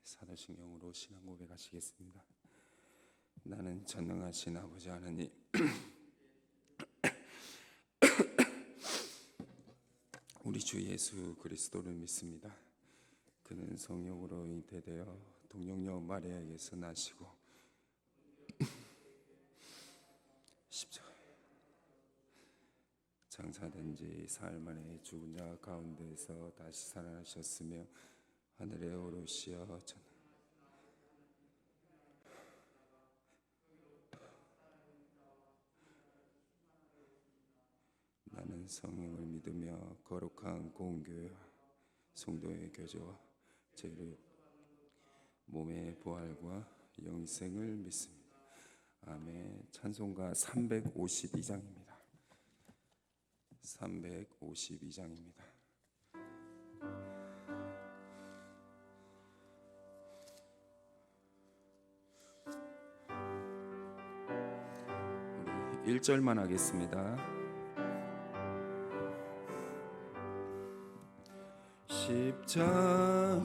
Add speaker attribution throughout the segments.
Speaker 1: 사도신경으로 신앙 고백하시겠습니다. 나는 전능하신 아버지 하나님, 우리 주 예수 그리스도를 믿습니다. 그는 성령으로 잉태되어 동정녀 마리아에게서 나시고 십자가에 장사된 지 사흘 만에 죽은 자 가운데서 다시 살아나셨으며 하늘에 오르시어 나는 성령을 믿으며 거룩한 공교회 성도의 교제와 죄를 몸의 부활과 영생을 믿습니다. 아멘. 찬송가 352장입니다. 352장입니다. 우리 1절만 하겠습니다. 십자가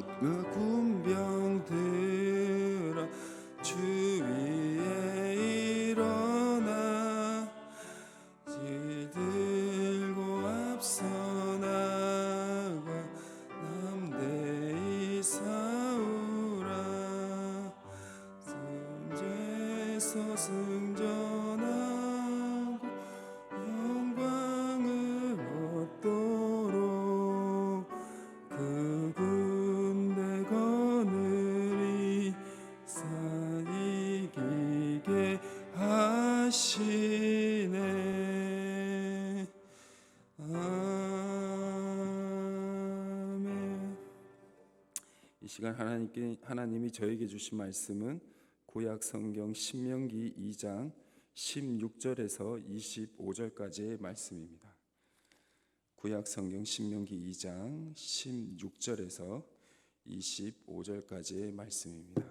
Speaker 1: 군병들아 주 위에 일어나 질 들고 앞서 나가 남대히 싸우라 승제에서 승전하고 영광을 얻도록 그 군대 거느리 이기게 하시네. 아멘. 이 시간 하나님이 저에게 주신 말씀은 구약 성경 신명기 2장 16절에서 25절까지의 말씀입니다. 구약 성경 신명기 2장 16절에서 25절까지의 말씀입니다.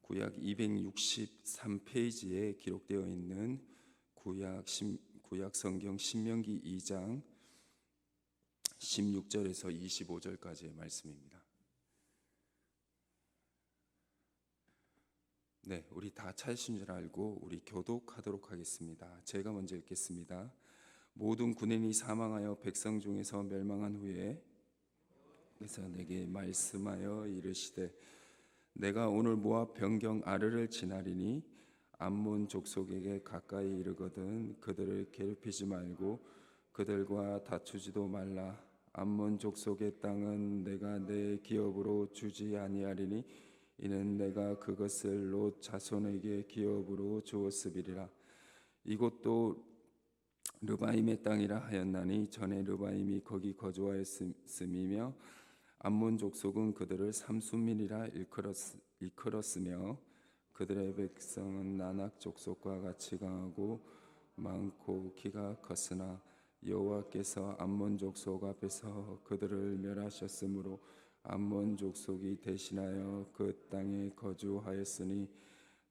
Speaker 1: 구약 263페이지에 기록되어 있는 구약 성경 신명기 2장 16절에서 25절까지의 말씀입니다. 네, 우리 다 찾으신 줄 알고 우리 교독하도록 하겠습니다. 제가 먼저 읽겠습니다. 모든 군인이 사망하여 백성 중에서 멸망한 후에 그래서 내게 말씀하여 이르시되 내가 오늘 모압 변경 아르를 지나리니 암몬 족속에게 가까이 이르거든 그들을 괴롭히지 말고 그들과 다투지도 말라. 암몬 족속의 땅은 내가 내 기업으로 주지 아니하리니 이는 내가 그것을 롯 자손에게 기업으로 주었으리라. 이곳도 르바임의 땅이라 하였나니 전에 르바임이 거기 거주하였음이며 암몬 족속은 그들을 삼순민이라 일컬었으며 그들의 백성은 나낙 족속과 같이 강하고 많고 키가 컸으나 여호와께서 암몬 족속 앞에서 그들을 멸하셨으므로 암몬 족속이 대신하여 그 땅에 거주하였으니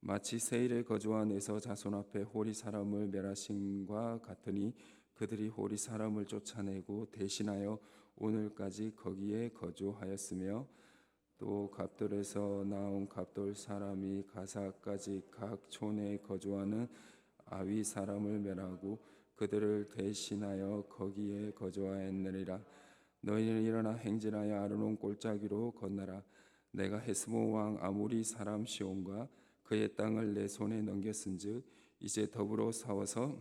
Speaker 1: 마치 세일에 거주한 에서 자손 앞에 호리 사람을 멸하심과 같으니 그들이 호리 사람을 쫓아내고 대신하여 오늘까지 거기에 거주하였으며 또 갑돌에서 나온 갑돌 사람이 가사까지 각 촌에 거주하는 아위 사람을 멸하고 그들을 대신하여 거기에 거주하였느니라. 너희는 일어나 행진하여 아르논 골짜기로 건너라. 내가 헤스본 왕 아모리 사람 시온과 그의 땅을 내 손에 넘겼은즉 이제 더불어 싸워서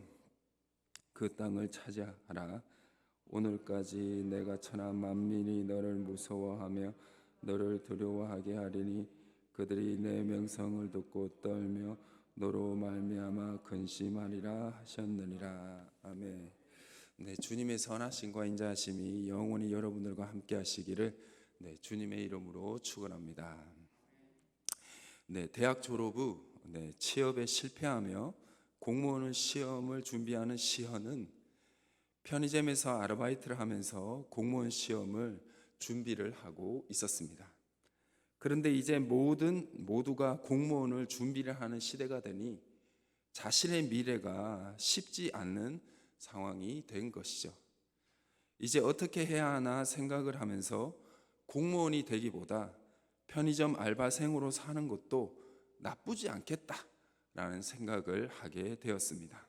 Speaker 1: 그 땅을 차지하라. 오늘까지 내가 천하 만민이 너를 무서워하며 너를 두려워하게 하리니 그들이 내 명성을 듣고 떨며 너로 말미암아 근심하리라 하셨느니라. 아멘. 네, 주님의 선하심과 인자하심이 영원히 여러분들과 함께 하시기를 주님의 이름으로 축원합니다. 네, 대학 졸업 후 취업에 실패하며 공무원 시험을 준비하는 시헌은 편의점에서 아르바이트를 하면서 공무원 시험을 준비를 하고 있었습니다. 그런데 이제 모두가 공무원을 준비를 하는 시대가 되니 자신의 미래가 쉽지 않는 상황이 된 것이죠. 이제 어떻게 해야 하나 생각을 하면서 공무원이 되기보다 편의점 알바생으로 사는 것도 나쁘지 않겠다라는 생각을 하게 되었습니다.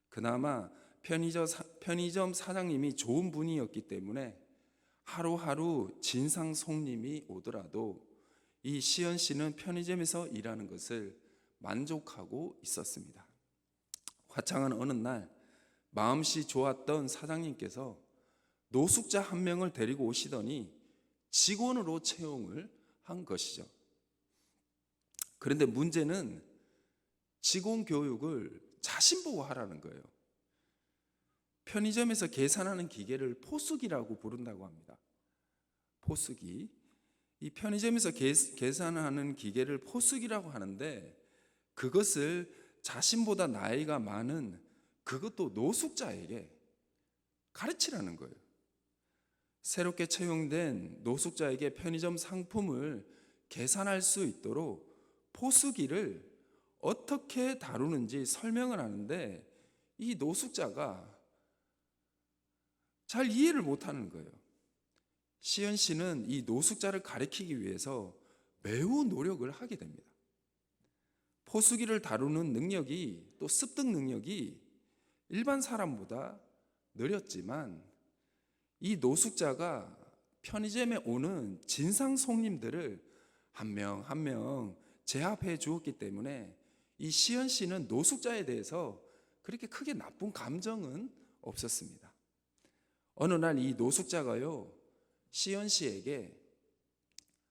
Speaker 1: 그나마 편의점 사장님이 좋은 분이었기 때문에 하루하루 진상 손님이 오더라도 이 시연 씨는 편의점에서 일하는 것을 만족하고 있었습니다. 화창한 어느 날 마음씨 좋았던 사장님께서 노숙자 한 명을 데리고 오시더니 직원으로 채용을 한 것이죠. 그런데 문제는 직원 교육을 자신 보고 하라는 거예요. 편의점에서 계산하는 기계를 포수기라고 부른다고 합니다. 포수기. 이 편의점에서 계산하는 기계를 포수기라고 하는데 그것을 자신보다 나이가 많은 그것도 노숙자에게 가르치라는 거예요. 새롭게 채용된 노숙자에게 편의점 상품을 계산할 수 있도록 포수기를 어떻게 다루는지 설명을 하는데 이 노숙자가 잘 이해를 못하는 거예요. 시연 씨는 이 노숙자를 가르치기 위해서 매우 노력을 하게 됩니다. 포수기를 다루는 능력이 또 습득 능력이 일반 사람보다 느렸지만 이 노숙자가 편의점에 오는 진상 손님들을 한 명 한 명 제압해 주었기 때문에 이 시연 씨는 노숙자에 대해서 그렇게 크게 나쁜 감정은 없었습니다. 어느 날 이 노숙자가요 시연 씨에게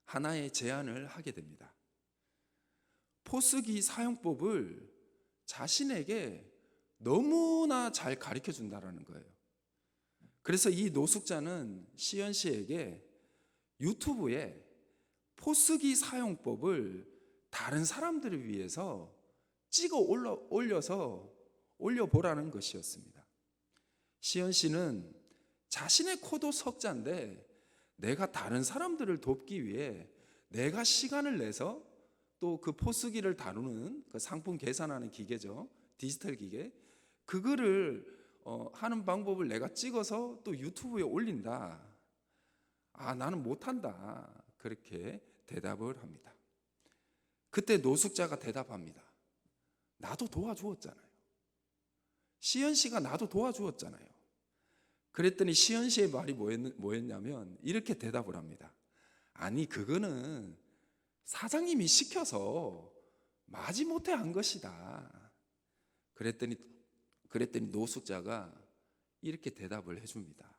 Speaker 1: 하나의 제안을 하게 됩니다. 포수기 사용법을 자신에게 너무나 잘 가르쳐 준다라는 거예요. 그래서 이 노숙자는 시연 씨에게 유튜브에 포수기 사용법을 다른 사람들을 위해서 찍어 올려보라는 것이었습니다. 시연 씨는 자신의 코도 석자인데 내가 다른 사람들을 돕기 위해 내가 시간을 내서 또 그 포수기를 다루는 그 상품 계산하는 기계죠. 디지털 기계. 그거를 하는 방법을 내가 찍어서 또 유튜브에 올린다. 아, 나는 못한다. 그렇게 대답을 합니다. 그때 노숙자가 대답합니다. 나도 도와주었잖아요. 시연 씨가 나도 도와주었잖아요. 그랬더니 시연 씨의 말이 뭐였냐면 이렇게 대답을 합니다. 아니, 그거는 사장님이 시켜서 마지못해 한 것이다. 그랬더니 노숙자가 이렇게 대답을 해줍니다.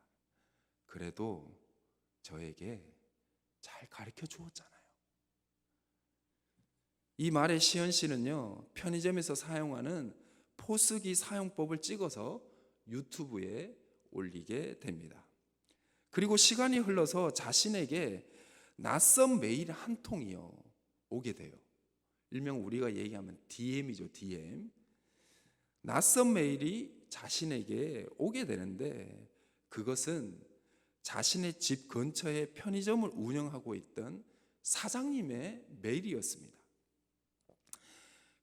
Speaker 1: 그래도 저에게 잘 가르쳐 주었잖아요. 이 말에 시연 씨는요, 편의점에서 사용하는 포수기 사용법을 찍어서 유튜브에 올리게 됩니다. 그리고 시간이 흘러서 자신에게 낯선 메일 한 통이요 오게 돼요. 일명 우리가 얘기하면 DM이죠, DM. 낯선 메일이 자신에게 오게 되는데 그것은 자신의 집 근처에 편의점을 운영하고 있던 사장님의 메일이었습니다.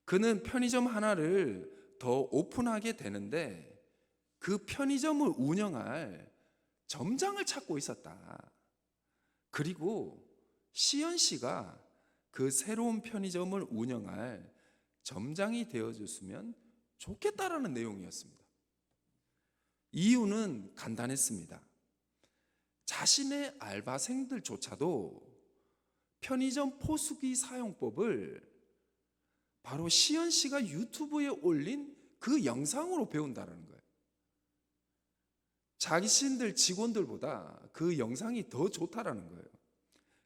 Speaker 1: 그는 편의점 하나를 더 오픈하게 되는데 그 편의점을 운영할 점장을 찾고 있었다. 그리고 시연 씨가 그 새로운 편의점을 운영할 점장이 되어줬으면 좋겠다라는 내용이었습니다. 이유는 간단했습니다. 자신의 알바생들조차도 편의점 포수기 사용법을 바로 시연 씨가 유튜브에 올린 그 영상으로 배운다는 거예요. 자신들 직원들보다 그 영상이 더 좋다라는 거예요.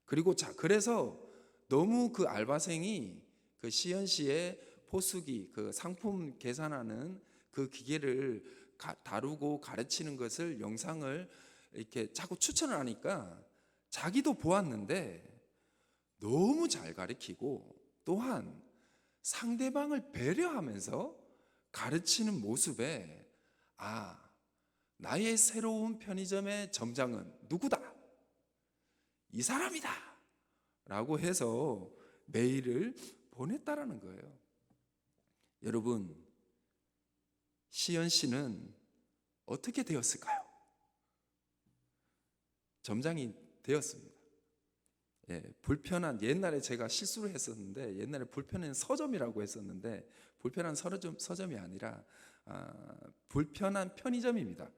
Speaker 1: 그리고 그래서 너무 그 알바생이 그 시연 씨의 포수기, 그 상품 계산하는 그 기계를 다루고 가르치는 것을 영상을 이렇게 자꾸 추천을 하니까 자기도 보았는데 너무 잘 가르치고 또한 상대방을 배려하면서 가르치는 모습에 나의 새로운 편의점의 점장은 누구다? 이 사람이다 라고 해서 메일을 보냈다라는 거예요. 여러분, 시연 씨는 어떻게 되었을까요? 점장이 되었습니다. 불편한, 옛날에 제가 실수를 했었는데, 옛날에 불편한 서점이라고 했었는데, 불편한 서점이 아니라 불편한 편의점입니다.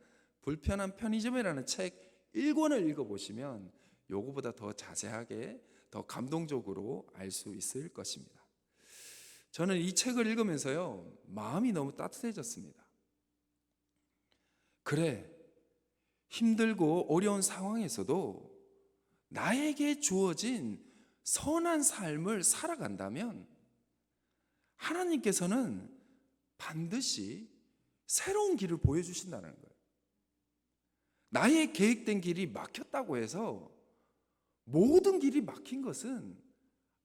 Speaker 1: 불편한 편의점이라는 책 1권을 읽어보시면 요거보다 더 자세하게, 더 감동적으로 알 수 있을 것입니다. 저는 이 책을 읽으면서요, 마음이 너무 따뜻해졌습니다. 그래, 힘들고 어려운 상황에서도 나에게 주어진 선한 삶을 살아간다면 하나님께서는 반드시 새로운 길을 보여주신다는 거예요. 나의 계획된 길이 막혔다고 해서 모든 길이 막힌 것은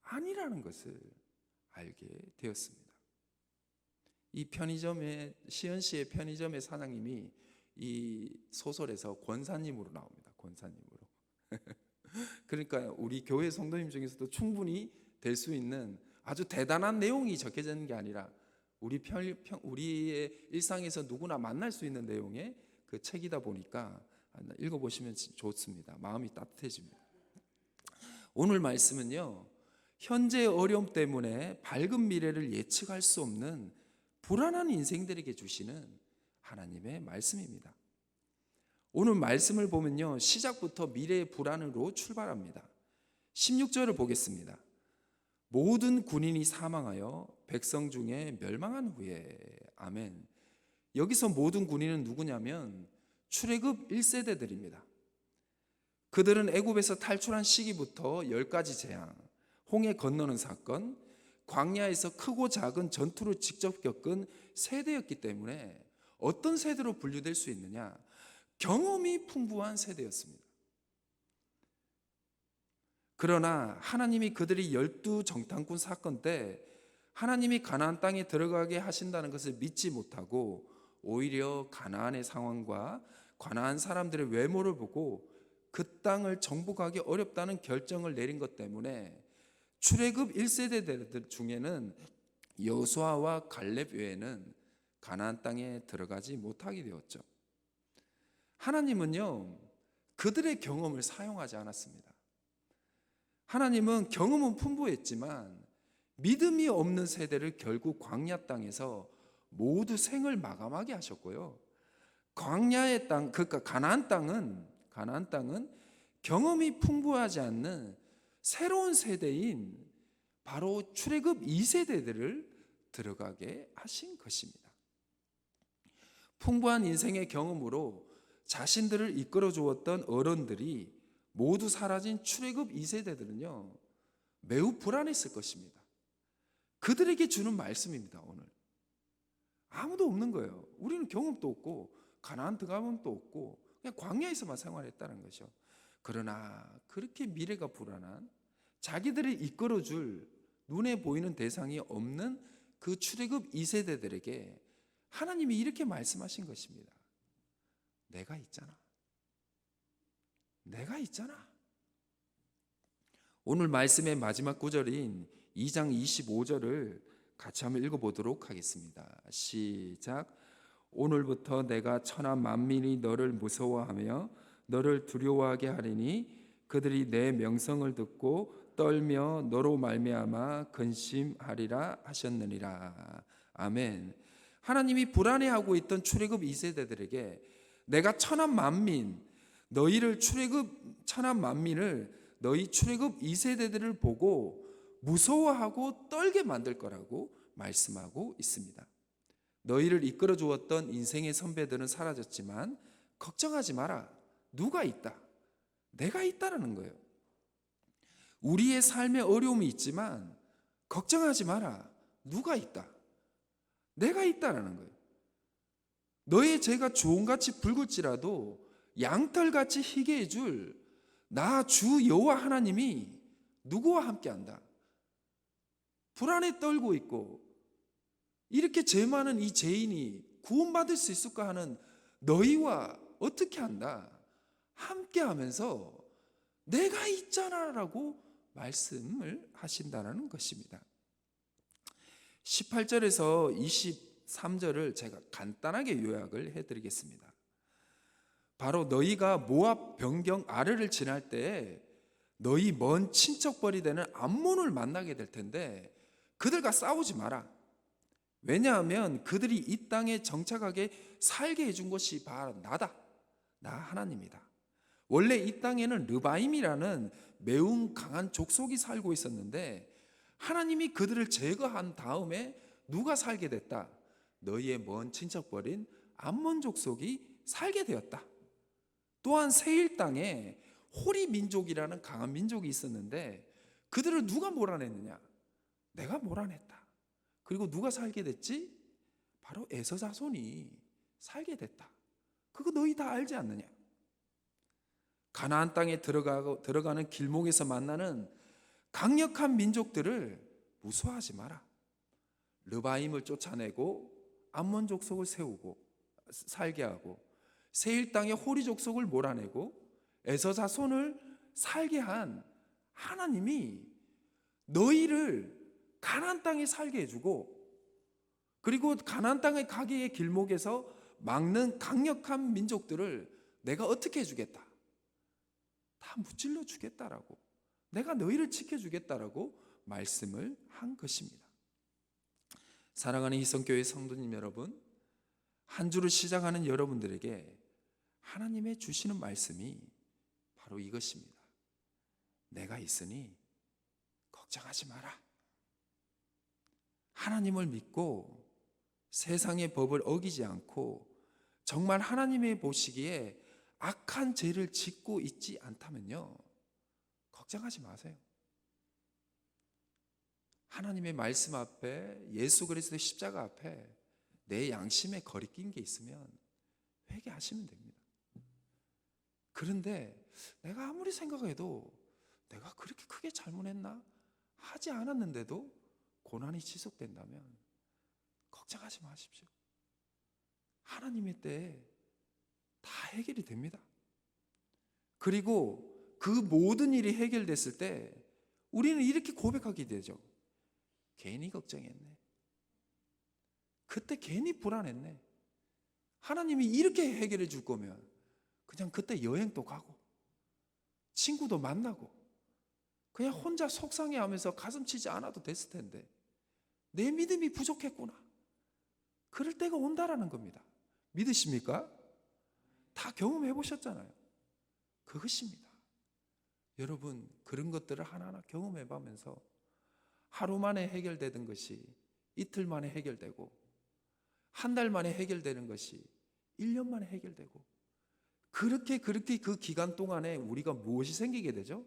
Speaker 1: 아니라는 것을 알게 되었습니다. 이 편의점의, 시연 씨의 편의점의 사장님이 이 소설에서 권사님으로 나옵니다. 권사님으로. 그러니까 우리 교회 성도님 중에서도 충분히 될 수 있는 아주 대단한 내용이 적혀져 있는 게 아니라 우리의 일상에서 누구나 만날 수 있는 내용의 그 책이다 보니까 읽어보시면 좋습니다. 마음이 따뜻해집니다. 오늘 말씀은요, 현재의 어려움 때문에 밝은 미래를 예측할 수 없는 불안한 인생들에게 주시는 하나님의 말씀입니다. 오늘 말씀을 보면요, 시작부터 미래의 불안으로 출발합니다. 16절을 보겠습니다. 모든 군인이 사망하여 백성 중에 멸망한 후에. 아멘. 여기서 모든 군인은 누구냐면 출애굽 1세대들입니다. 그들은 애굽에서 탈출한 시기부터 10가지 재앙, 홍해 건너는 사건, 광야에서 크고 작은 전투를 직접 겪은 세대였기 때문에 어떤 세대로 분류될 수 있느냐? 경험이 풍부한 세대였습니다. 그러나 하나님이 그들이 12정탐꾼 사건 때 하나님이 가나안 땅에 들어가게 하신다는 것을 믿지 못하고 오히려 가나안의 상황과 가나안 사람들의 외모를 보고 그 땅을 정복하기 어렵다는 결정을 내린 것 때문에 출애굽 1세대들 중에는 여호수아와 갈렙 외에는 가나안 땅에 들어가지 못하게 되었죠. 하나님은요, 그들의 경험을 사용하지 않았습니다. 하나님은 경험은 풍부했지만 믿음이 없는 세대를 결국 광야 땅에서 모두 생을 마감하게 하셨고요. 광야의 땅, 그러니까 가나안 땅은 경험이 풍부하지 않는 새로운 세대인 바로 출애굽 2세대들을 들어가게 하신 것입니다. 풍부한 인생의 경험으로 자신들을 이끌어 주었던 어른들이 모두 사라진 출애굽 2세대들은요, 매우 불안했을 것입니다. 그들에게 주는 말씀입니다. 오늘 아무도 없는 거예요. 우리는 경험도 없고 가나안 들어가면도 없고 그냥 광야에서만 생활했다는 것이죠. 그러나 그렇게 미래가 불안한, 자기들을 이끌어줄 눈에 보이는 대상이 없는 그 출애굽 2세대들에게 하나님이 이렇게 말씀하신 것입니다. 내가 있잖아. 내가 있잖아. 오늘 말씀의 마지막 구절인 2장 25절을 같이 한번 읽어보도록 하겠습니다. 시작. 오늘부터 내가 천하 만민이 너를 무서워하며 너를 두려워하게 하리니 그들이 내 명성을 듣고 떨며 너로 말미암아 근심하리라 하셨느니라. 아멘. 하나님이 불안해하고 있던 출애굽 2세대들에게 내가 천하 만민, 너희를 천하 만민을 너희 출애굽 2세대들을 보고 무서워하고 떨게 만들 거라고 말씀하고 있습니다. 너희를 이끌어 주었던 인생의 선배들은 사라졌지만 걱정하지 마라. 누가 있다? 내가 있다라는 거예요. 우리의 삶에 어려움이 있지만 걱정하지 마라. 누가 있다? 내가 있다라는 거예요. 너의 죄가 주홍같이 붉을지라도 양털같이 희게 해줄 나 주 여호와 하나님이 누구와 함께한다. 불안에 떨고 있고 이렇게 죄 많은 이 죄인이 구원받을 수 있을까 하는 너희와 어떻게 한다? 함께하면서 내가 있잖아 라고 말씀을 하신다는 것입니다. 18절에서 23절을 제가 간단하게 요약을 해드리겠습니다. 바로 너희가 모압 변경 아래를 지날 때 너희 먼 친척벌이 되는 암몬을 만나게 될 텐데 그들과 싸우지 마라. 왜냐하면 그들이 이 땅에 정착하게 살게 해준 것이 바로 나다. 나 하나님이다. 원래 이 땅에는 르바임이라는 매우 강한 족속이 살고 있었는데 하나님이 그들을 제거한 다음에 누가 살게 됐다? 너희의 먼 친척벌인 암몬 족속이 살게 되었다. 또한 세일 땅에 호리 민족이라는 강한 민족이 있었는데 그들을 누가 몰아냈느냐? 내가 몰아냈다. 그리고 누가 살게 됐지? 바로 에서 자손이 살게 됐다. 그거 너희 다 알지 않느냐? 가나안 땅에 들어가는 길목에서 만나는 강력한 민족들을 무서워하지 마라. 르바임을 쫓아내고 암몬 족속을 세우고 살게 하고 세일 땅의 호리 족속을 몰아내고 에서 자손을 살게 한 하나님이 너희를 가나안 땅에 살게 해주고 그리고 가나안 땅에 가기의 길목에서 막는 강력한 민족들을 내가 어떻게 해주겠다? 다 무찔러 주겠다라고, 내가 너희를 지켜주겠다라고 말씀을 한 것입니다. 사랑하는 희성교회 성도님 여러분, 한 주를 시작하는 여러분들에게 하나님의 주시는 말씀이 바로 이것입니다. 내가 있으니 걱정하지 마라. 하나님을 믿고 세상의 법을 어기지 않고 정말 하나님의 보시기에 악한 죄를 짓고 있지 않다면요, 걱정하지 마세요. 하나님의 말씀 앞에, 예수 그리스도의 십자가 앞에 내 양심에 거리낀 게 있으면 회개하시면 됩니다. 그런데 내가 아무리 생각해도 내가 그렇게 크게 잘못했나? 하지 않았는데도 고난이 지속된다면 걱정하지 마십시오. 하나님의 때에 다 해결이 됩니다. 그리고 그 모든 일이 해결됐을 때 우리는 이렇게 고백하게 되죠. 괜히 걱정했네. 그때 괜히 불안했네. 하나님이 이렇게 해결해 줄 거면 그냥 그때 여행도 가고 친구도 만나고 그냥 혼자 속상해하면서 가슴 치지 않아도 됐을 텐데 내 믿음이 부족했구나. 그럴 때가 온다라는 겁니다. 믿으십니까? 다 경험해 보셨잖아요. 그것입니다. 여러분, 그런 것들을 하나하나 경험해 보면서 하루 만에 해결되던 것이 이틀 만에 해결되고 한 달 만에 해결되는 것이 1년 만에 해결되고 그렇게 그 기간 동안에 우리가 무엇이 생기게 되죠?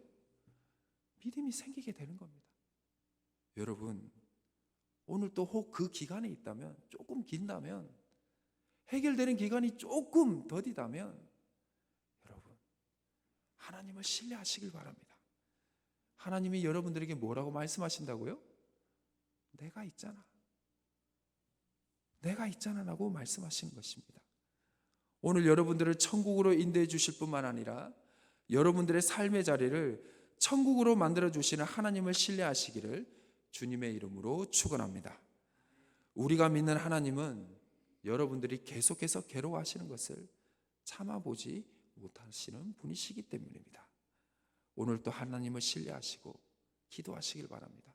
Speaker 1: 믿음이 생기게 되는 겁니다. 여러분, 오늘 또 혹 그 기간에 있다면, 조금 긴다면, 해결되는 기간이 조금 더디다면 여러분, 하나님을 신뢰하시길 바랍니다. 하나님이 여러분들에게 뭐라고 말씀하신다고요? 내가 있잖아. 내가 있잖아 라고 말씀하신 것입니다. 오늘 여러분들을 천국으로 인도해 주실 뿐만 아니라 여러분들의 삶의 자리를 천국으로 만들어 주시는 하나님을 신뢰하시기를 주님의 이름으로 축원합니다. 우리가 믿는 하나님은 여러분들이 계속해서 괴로워하시는 것을 참아보지 못하시는 분이시기 때문입니다. 오늘 또 하나님을 신뢰하시고 기도하시길 바랍니다.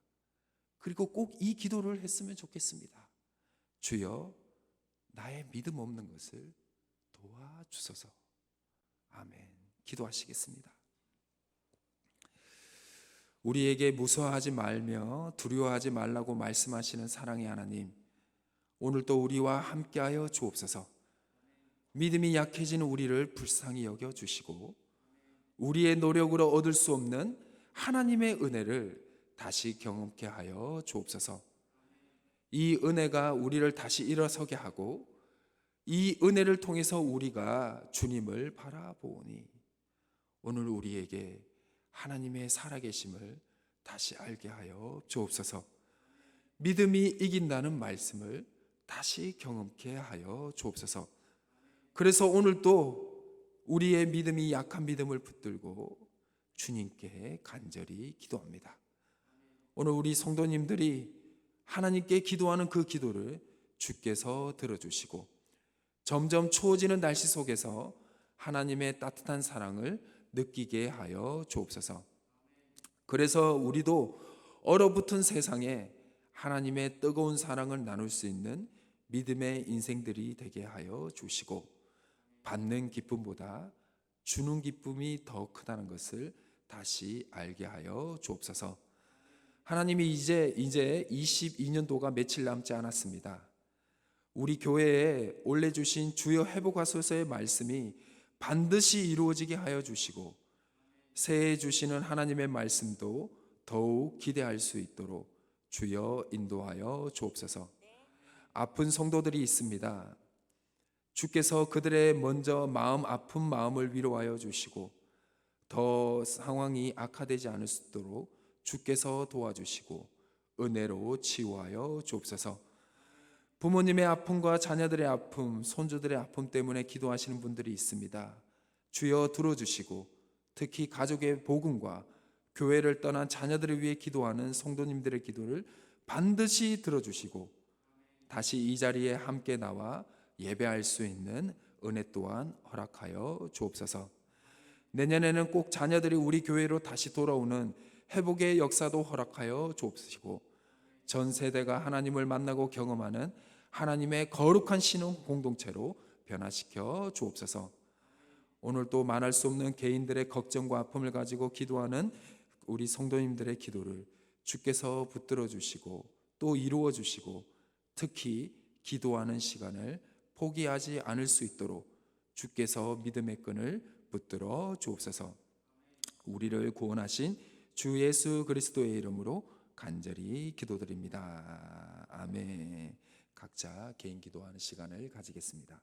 Speaker 1: 그리고 꼭 이 기도를 했으면 좋겠습니다. 주여, 나의 믿음 없는 것을 도와주소서. 아멘. 기도하시겠습니다. 우리에게 무서워하지 말며 두려워하지 말라고 말씀하시는 사랑의 하나님, 오늘도 우리와 함께하여 주옵소서. 믿음이 약해지는 우리를 불쌍히 여겨주시고 우리의 노력으로 얻을 수 없는 하나님의 은혜를 다시 경험케 하여 주옵소서. 이 은혜가 우리를 다시 일어서게 하고 이 은혜를 통해서 우리가 주님을 바라보니 오늘 우리에게 하나님의 살아계심을 다시 알게 하여 주옵소서. 믿음이 이긴다는 말씀을 다시 경험케 하여 주옵소서. 그래서 오늘 또 우리의 믿음이 약한 믿음을 붙들고 주님께 간절히 기도합니다. 오늘 우리 성도님들이 하나님께 기도하는 그 기도를 주께서 들어주시고 점점 추워지는 날씨 속에서 하나님의 따뜻한 사랑을 느끼게 하여 주옵소서. 그래서 우리도 얼어붙은 세상에 하나님의 뜨거운 사랑을 나눌 수 있는 믿음의 인생들이 되게 하여 주시고 받는 기쁨보다 주는 기쁨이 더 크다는 것을 다시 알게 하여 주옵소서. 하나님이 이제 22년도가 며칠 남지 않았습니다. 우리 교회에 올려주신 주여 회복하소서의 말씀이 반드시 이루어지게 하여 주시고 새해 주시는 하나님의 말씀도 더욱 기대할 수 있도록 주여 인도하여 주옵소서. 아픈 성도들이 있습니다. 주께서 그들의 먼저 아픈 마음을 위로하여 주시고 더 상황이 악화되지 않을 수 있도록 주께서 도와주시고 은혜로 치유하여 주옵소서. 부모님의 아픔과 자녀들의 아픔, 손주들의 아픔 때문에 기도하시는 분들이 있습니다. 주여 들어주시고 특히 가족의 복음과 교회를 떠난 자녀들을 위해 기도하는 성도님들의 기도를 반드시 들어주시고 다시 이 자리에 함께 나와 예배할 수 있는 은혜 또한 허락하여 주옵소서. 내년에는 꼭 자녀들이 우리 교회로 다시 돌아오는 회복의 역사도 허락하여 주옵시고 전 세대가 하나님을 만나고 경험하는 하나님의 거룩한 신앙 공동체로 변화시켜 주옵소서. 오늘 또 말할 수 없는 개인들의 걱정과 아픔을 가지고 기도하는 우리 성도님들의 기도를 주께서 붙들어 주시고 또 이루어 주시고 특히 기도하는 시간을 포기하지 않을 수 있도록 주께서 믿음의 끈을 붙들어 주옵소서. 우리를 구원하신 주 예수 그리스도의 이름으로 간절히 기도드립니다. 아멘. 각자 개인 기도하는 시간을 가지겠습니다.